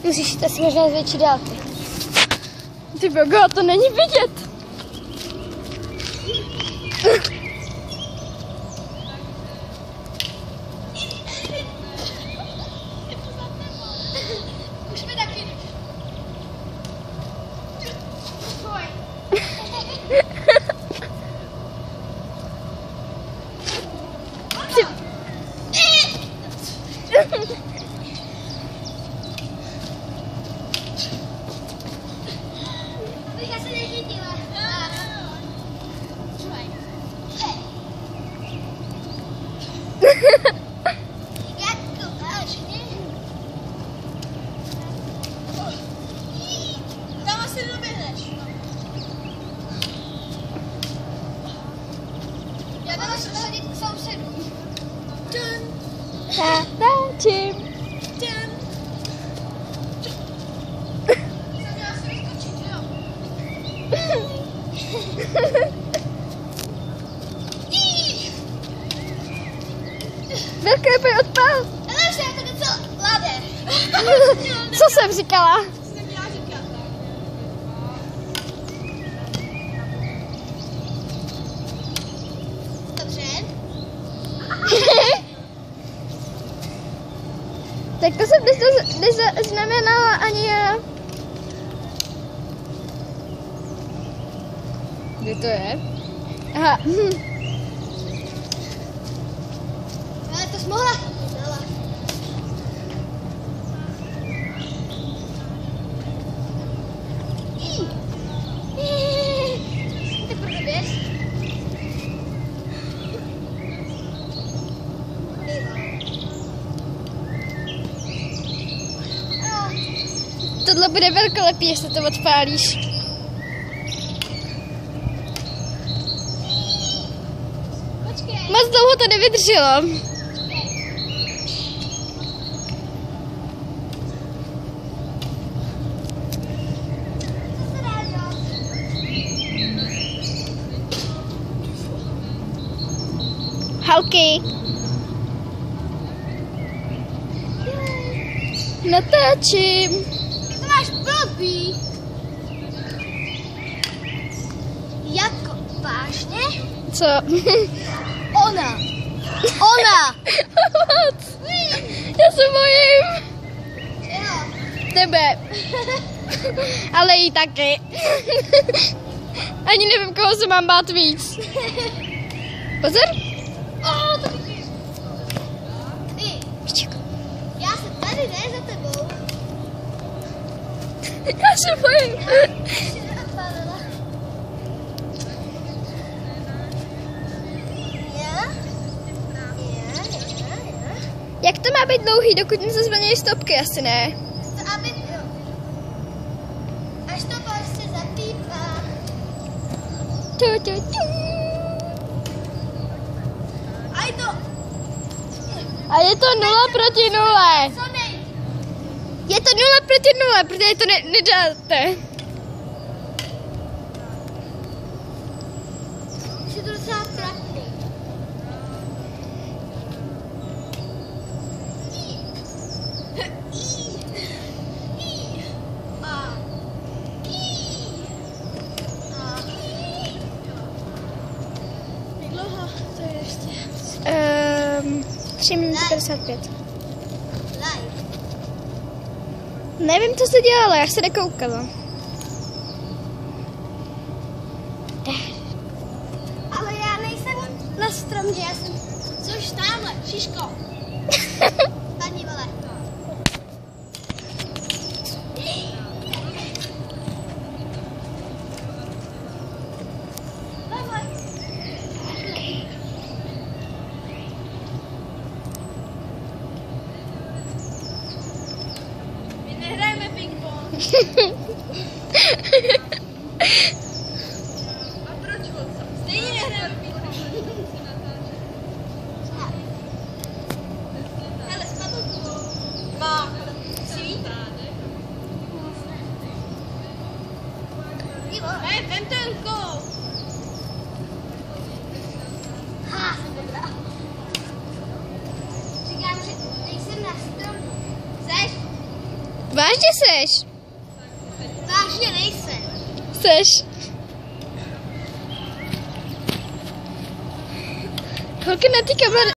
Musíš jít asi možná z větší dálky. Ty bogo, to není vidět. Už mi taky. Já se nechytila. Jak to vážně? Tam asi doběhneš. Já tam musím sadit k sousedům. Táčím. Jsem asi vyskočit, jo? Velký pojď odpal. Ale už je to docela mladé. Co jsem říkala? Jsem měla říkat. Dobře. Tak to jsem neznamenala ani já. Kde to je? Aha. Ale to jsi mohla. Dala. Tak proto běž. Tohle bude velkolepý, jestli to odpálíš. Počkej. Moc dlouho to nevydrželo. Co se dá dělat? Halky. Natáčím. Ty to máš blbý. Jako vážně? Co? Ona. Ona. Moc. Já se bojím. Jo. Tebe. Ale jí taky. Ani nevím, koho se mám bát víc. Pozor. To vidíš. Ty. Já se tady ne za tebou. Já se bojím. Jak to má být dlouhý, dokud nezazvonějí stopky? Asi ne. Až to prostě zapípá. A je to 0-0. Co nej? Je to 0-0, protože to nedáte. Už je to docela trapný. Jak dlouho to je ještě? 3 minuty 55. Live. Nevím, co se dělalo, já se nekoukala. Ale já nejsem na stromě, já jsem... Což tamhle, Šiško. Padni, vole. My nehrajeme ping-pong. A proč moc? Stejně nehrajeme ping-pong. Hele, spadl to. Má. Sví? Hej, vem to rukou. Ha, jsem dobrá. Říkám, že nejsem na stromu. Seš? Vážně seš? Vážně nejsem. Seš. Holky na té kameře.